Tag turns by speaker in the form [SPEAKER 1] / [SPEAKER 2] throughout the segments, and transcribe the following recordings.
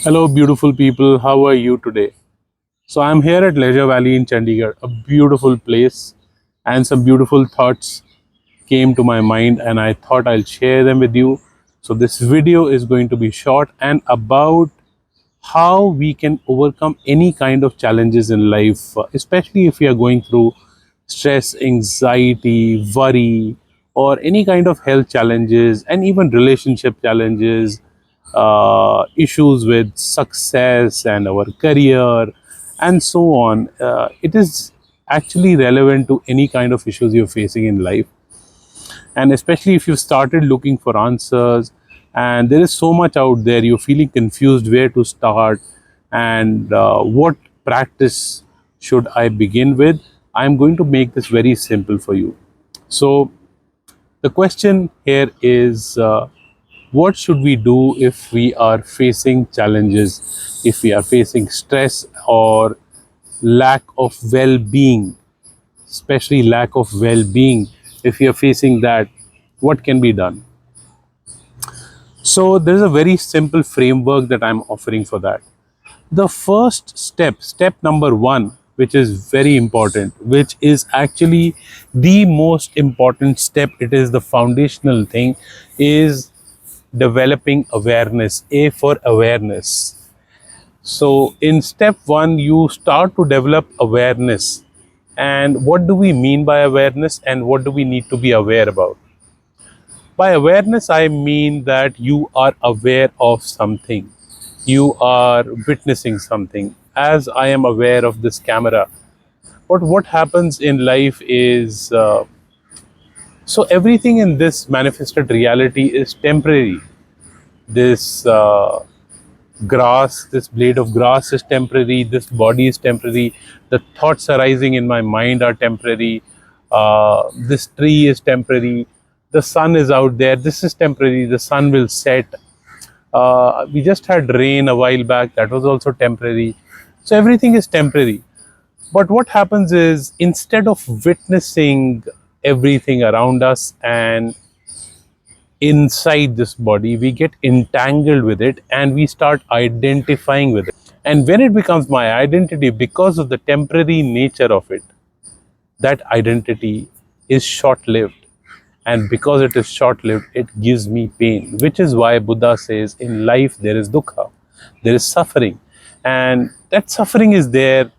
[SPEAKER 1] Hello, beautiful people. How are you today? So, I'm here at Leisure Valley in Chandigarh, a beautiful place, and some beautiful thoughts came to my mind, and I thought I'll share them with you. So, this video is going to be short and about how we can overcome any kind of challenges in life, especially if we are going through stress, anxiety, worry, or any kind of health challenges, and even relationship challenges, issues with success and our career, and so on. It is actually relevant to any kind of issues you're facing in life, and especially if you've started looking for answers and there is so much out there, you're feeling confused where to start and what practice should I begin with. I'm going to make this very simple for you. So the question here is, what should we do if we are facing challenges, if we are facing stress or lack of well-being, especially lack of well-being. If you're facing that, what can be done? So there's a very simple framework that I'm offering for that. The first step number one, which is very important, which is actually the most important step, it is the foundational thing, is developing awareness. A for awareness. So in step one, you start to develop awareness. And what do we mean by awareness, and what do we need to be aware about? By awareness, I mean that you are aware of something. You are witnessing something. As I am aware of this camera. But what happens in life is, so everything in this manifested reality is temporary. This grass, this blade of grass is temporary, this body is temporary, the thoughts arising in my mind are temporary, this tree is temporary, the sun is out there, this is temporary, the sun will set. We just had rain a while back, that was also temporary. So everything is temporary. But what happens is, instead of witnessing everything around us and inside this body, we get entangled with it and we start identifying with it. And when it becomes my identity, because of the temporary nature of it, that identity is short lived. And because it is short lived, it gives me pain, which is why Buddha says in life there is dukkha, there is suffering. And that suffering is there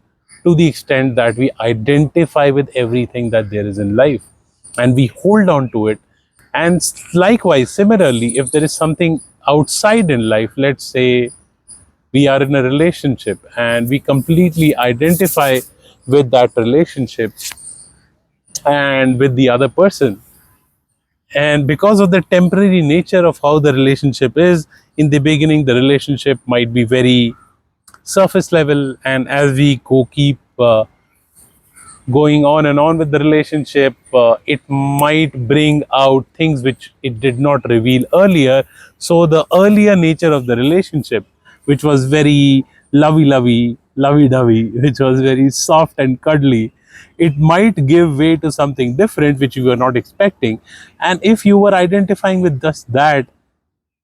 [SPEAKER 1] to the extent that we identify with everything that there is in life and we hold on to it. And likewise, similarly, if there is something outside in life, let's say we are in a relationship and we completely identify with that relationship and with the other person, and because of the temporary nature of how the relationship is, in the beginning the relationship might be very surface level, and as we go keep going on and on with the relationship, it might bring out things which it did not reveal earlier. So the earlier nature of the relationship, which was very lovey-dovey, which was very soft and cuddly, it might give way to something different which you were not expecting. And if you were identifying with just that,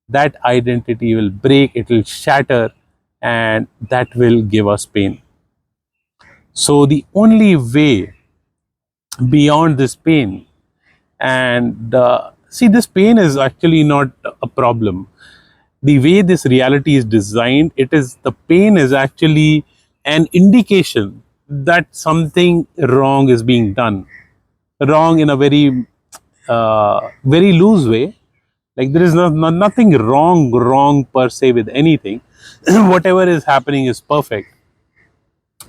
[SPEAKER 1] that identity will break, it will shatter, and that will give us pain. So the only way beyond this pain, and see, this pain is actually not a problem. The way this reality is designed, it is, the pain is actually an indication that something wrong is being done, wrong in a very very loose way. Like there is nothing wrong per se with anything. Whatever is happening is perfect,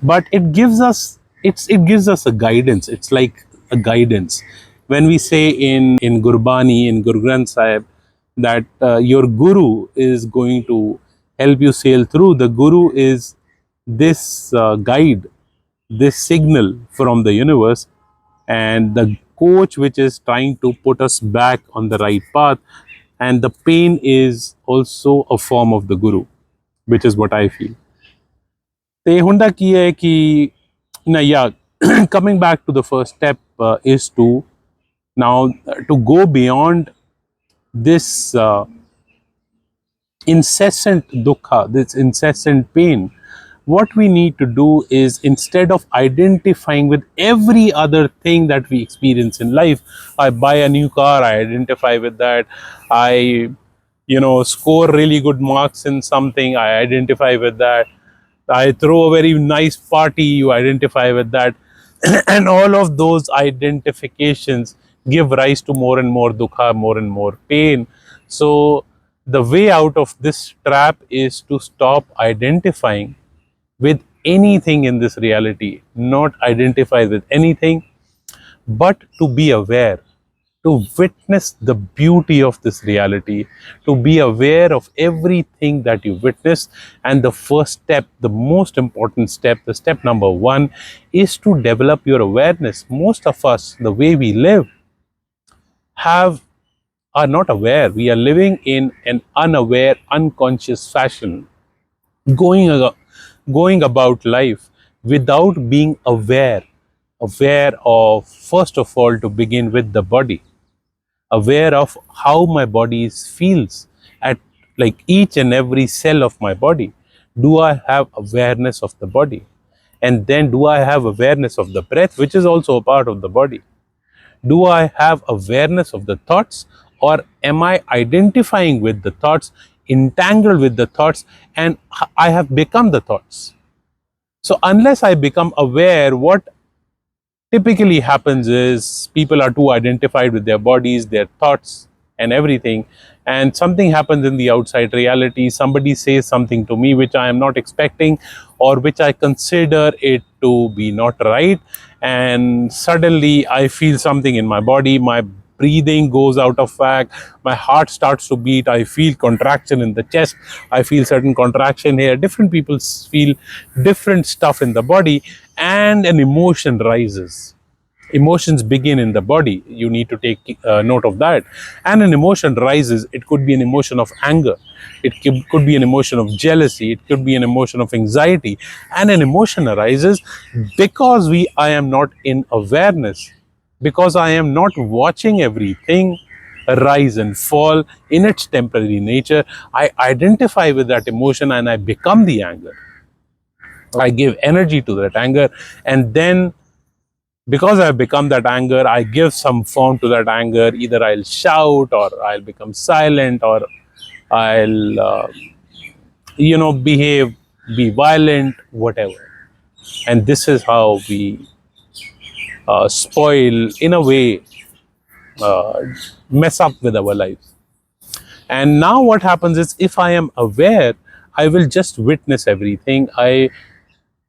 [SPEAKER 1] but it gives us a guidance. It's like a guidance. When we say in Gurbani, in Guru Granth Sahib, that your guru is going to help you sail through, the guru is this guide, this signal from the universe, and the coach which is trying to put us back on the right path. And the pain is also a form of the guru, which is what I feel. ਤੇ ਹੁੰਦਾ ਕੀ ਹੈ ਕਿ now, yeah, coming back to the first step, is to now to go beyond this incessant dukkha, this incessant pain, what we need to do is, instead of identifying with every other thing that we experience in life, I buy a new car, I identify with that. I, score really good marks in something, I identify with that. I throw a very nice party, you identify with that. And all of those identifications give rise to more and more dukkha, more and more pain. So, the way out of this trap is to stop identifying with anything in this reality, not identify with anything, but to be aware, to witness the beauty of this reality, to be aware of everything that you witness. And the first step, the most important step, the step number one, is to develop your awareness. Most of us, the way we live, have are not aware. We are living in an unaware, unconscious fashion, going going about life without being aware of, first of all, to begin with, the body, aware of how my body feels at, like, each and every cell of my body. Do I have awareness of the body? And then, do I have awareness of the breath, which is also a part of the body? Do I have awareness of the thoughts, or am I identifying with the thoughts, entangled with the thoughts, and I have become the thoughts? So unless I become aware, what typically happens is people are too identified with their bodies, their thoughts, and everything. And something happens in the outside reality. Somebody says something to me which I am not expecting, or which I consider it to be not right. And suddenly I feel something in my body. My breathing goes out of whack, my heart starts to beat, I feel contraction in the chest, I feel certain contraction here. Different people feel different stuff in the body, and an emotion rises. Emotions begin in the body, you need to take note of that. And an emotion rises. It could be an emotion of anger, it could be an emotion of jealousy, it could be an emotion of anxiety. And an emotion arises because I am not in awareness, because I am not watching everything rise and fall in its temporary nature. I identify with that emotion and I become the anger. I give energy to that anger, and then, because I've become that anger, I give some form to that anger. Either I'll shout, or I'll become silent, or I'll, behave, be violent, whatever. And this is how we spoil, in a way, uh, mess up with our lives. And now what happens is, if I am aware, I will just witness everything. I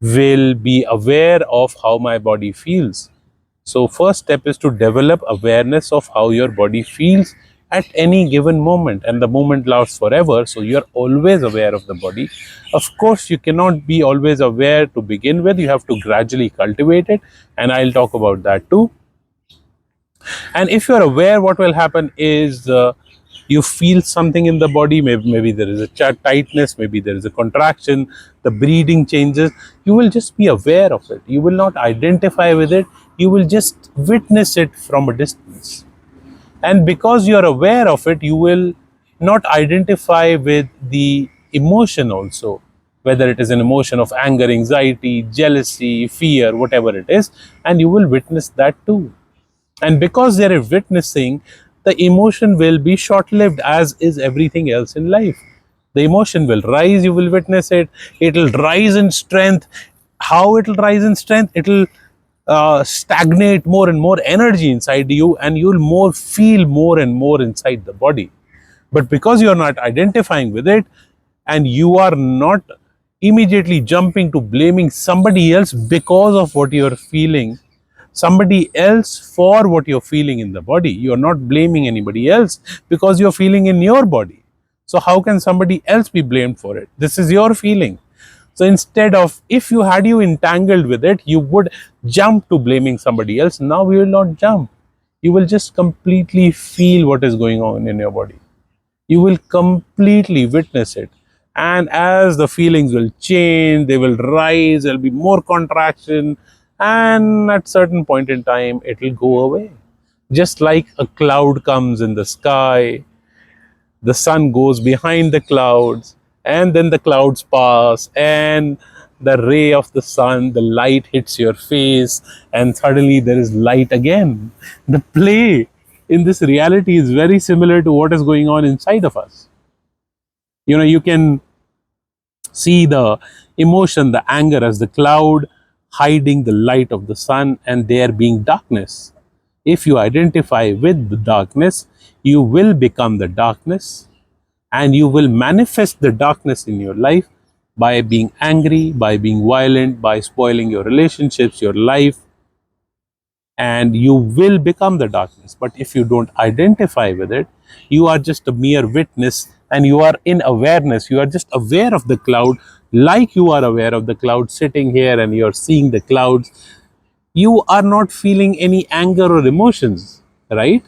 [SPEAKER 1] will be aware of how my body feels. So first step is to develop awareness of how your body feels at any given moment, and the moment lasts forever, so you're always aware of the body. Of course, you cannot be always aware to begin with, you have to gradually cultivate it, and I'll talk about that too. And if you're aware, what will happen is, you feel something in the body, maybe there is a tightness, maybe there is a contraction, the breathing changes. You will just be aware of it, you will not identify with it, you will just witness it from a distance. And because you're aware of it, you will not identify with the emotion also, whether it is an emotion of anger, anxiety, jealousy, fear, whatever it is, and you will witness that too. And because they are witnessing, the emotion will be short lived, as is everything else in life. The emotion will rise, you will witness it, it will rise in strength. How it will rise in strength? It will stagnate more and more energy inside you, and you will feel more and more inside the body. But because you are not identifying with it, and you are not immediately jumping to blaming somebody else because of what you are feeling, somebody else for what you're feeling in the body. You're not blaming anybody else because you're feeling in your body. So how can somebody else be blamed for it? This is your feeling. So instead of, if you had you entangled with it, you would jump to blaming somebody else. Now you will not jump. You will just completely feel what is going on in your body. You will completely witness it. And as the feelings will change, they will rise, there'll be more contraction, and at certain point in time, it will go away. Just like a cloud comes in the sky, the sun goes behind the clouds, and then the clouds pass, and the ray of the sun, the light hits your face, and suddenly there is light again. The play in this reality is very similar to what is going on inside of us. You can see the emotion, the anger as the cloud hiding the light of the sun, and there being darkness. If you identify with the darkness, you will become the darkness, and you will manifest the darkness in your life by being angry, by being violent, by spoiling your relationships, your life, and you will become the darkness. But if you don't identify with it, you are just a mere witness, and you are in awareness. You are just aware of the cloud, like you are aware of the cloud sitting here and you're seeing the clouds. You are not feeling any anger or emotions, right?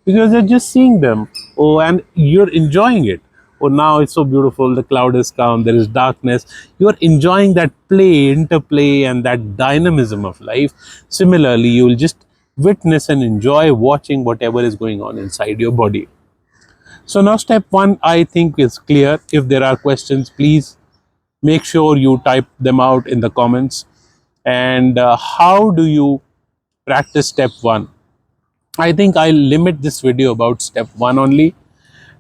[SPEAKER 1] Because you're just seeing them. Oh, and you're enjoying it. Oh, now it's so beautiful. The cloud is calm, there is darkness. You're enjoying that play, interplay, and that dynamism of life. Similarly, you will just witness and enjoy watching whatever is going on inside your body. So, now step one, I think, is clear. If there are questions, please make sure you type them out in the comments. And how do you practice step one? I think I'll limit this video about step one only,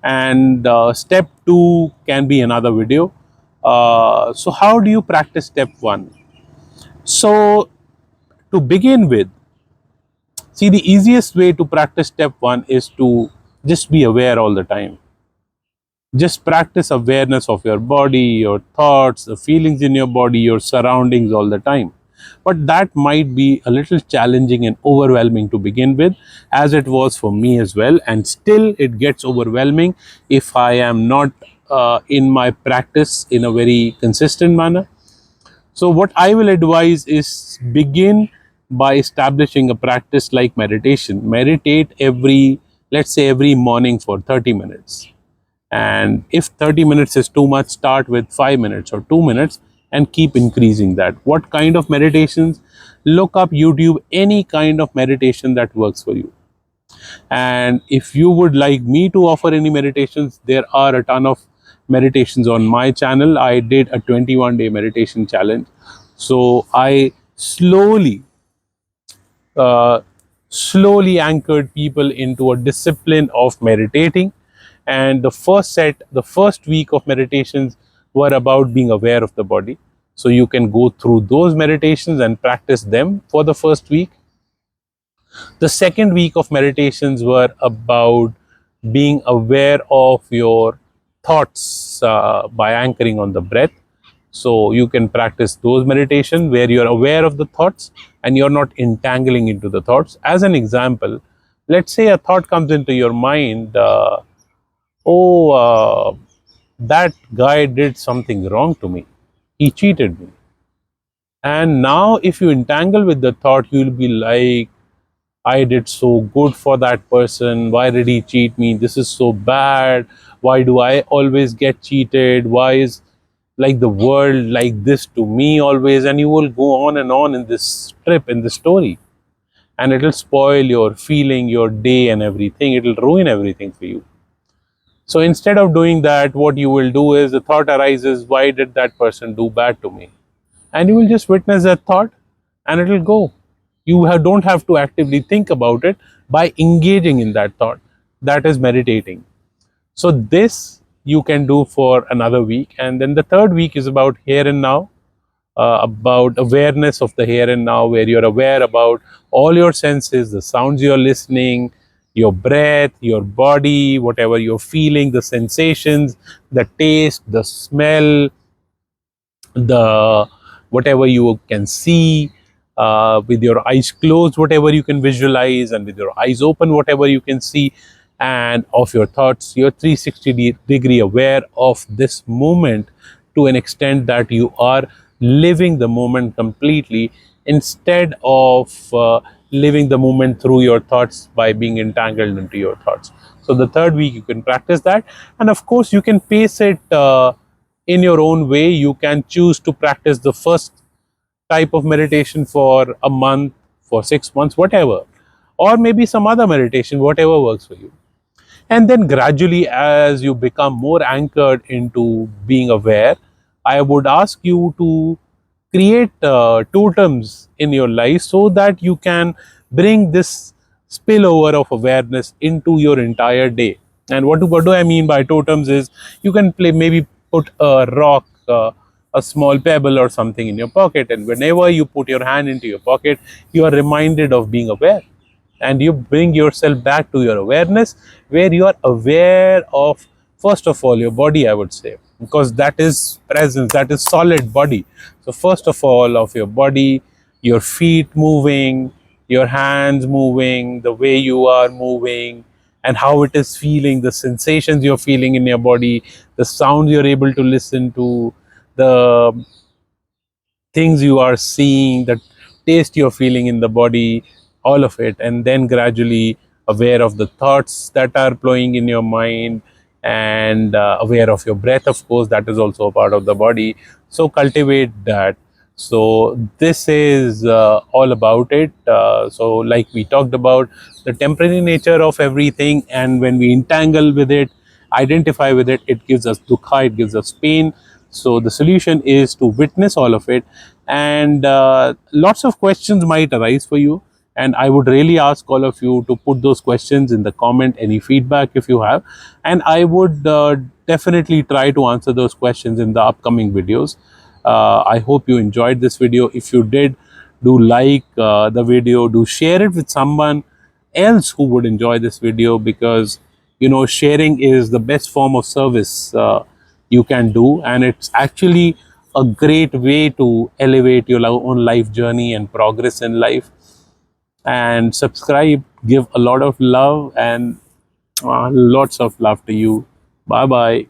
[SPEAKER 1] and step two can be another video. So, how do you practice step one? So, to begin with, see, the easiest way to practice step one is to just be aware all the time. Just practice awareness of your body, your thoughts, the feelings in your body, your surroundings all the time. But that might be a little challenging and overwhelming to begin with, as it was for me as well. And still, it gets overwhelming if I am not in my practice in a very consistent manner. So, what I will advise is begin by establishing a practice like meditation. Meditate every, let's say, every morning for 30 minutes. And if 30 minutes is too much, start with 5 minutes or 2 minutes and keep increasing that. What kind of meditations? Look up YouTube, any kind of meditation that works for you. And if you would like me to offer any meditations, there are a ton of meditations on my channel. I did a 21-day meditation challenge. So I uh, slowly anchored people into a discipline of meditating. And the first week of meditations were about being aware of the body. So you can go through those meditations and practice them for the first week. The second week of meditations were about being aware of your thoughts by anchoring on the breath. So you can practice those meditation where you're aware of the thoughts and you're not entangling into the thoughts. As an example, let's say a thought comes into your mind, oh, that guy did something wrong to me. He cheated me. And now if you entangle with the thought, you'll be like, I did so good for that person. Why did he cheat me? This is so bad. Why do I always get cheated? Why is like the world like this to me always? And you will go on in this trip, in this story. And it'll spoil your feeling, your day, and everything. It'll ruin everything for you. So instead of doing that, what you will do is the thought arises, why did that person do bad to me? And you will just witness that thought and it will go. Don't have to actively think about it by engaging in that thought. That is meditating. So this you can do for another week. And then the third week is about here and now, about awareness of the here and now, where you're aware about all your senses, the sounds you're listening, your breath, your body, whatever you're feeling, the sensations, the taste, the smell, the whatever you can see, with your eyes closed, whatever you can visualize, and with your eyes open, whatever you can see, and of your thoughts. You're 360-degree aware of this moment to an extent that you are living the moment completely, instead of living the moment through your thoughts by being entangled into your thoughts. So the third week you can practice that, and of course you can pace it in your own way. You can choose to practice the first type of meditation for a month, for 6 months, whatever, or maybe some other meditation, whatever works for you. And then gradually, as you become more anchored into being aware, I would ask you to create totems in your life so that you can bring this spillover of awareness into your entire day. And what do I mean by totems is, you can play, maybe put a rock, a small pebble or something in your pocket, and whenever you put your hand into your pocket, you are reminded of being aware, and you bring yourself back to your awareness, where you are aware of, first of all, your body, I would say, because that is presence, that is solid body. So first of all, of your body, your feet moving, your hands moving, the way you are moving, and how it is feeling, the sensations you're feeling in your body, the sounds you're able to listen to, the things you are seeing, the taste you're feeling in the body, all of it. And then gradually aware of the thoughts that are flowing in your mind, and aware of your breath, of course, that is also a part of the body. So cultivate that. So this is all about it. So like we talked about, the temporary nature of everything, and when we entangle with it, identify with it, it gives us dukkha, it gives us pain. So the solution is to witness all of it, and lots of questions might arise for you. And I would really ask all of you to put those questions in the comment, any feedback if you have, and I would definitely try to answer those questions in the upcoming videos. I hope you enjoyed this video. If you did, do like the video, do share it with someone else who would enjoy this video, because sharing is the best form of service you can do, and it's actually a great way to elevate your own life journey and progress in life. And subscribe, give a lot of love, and lots of love to you. Bye bye.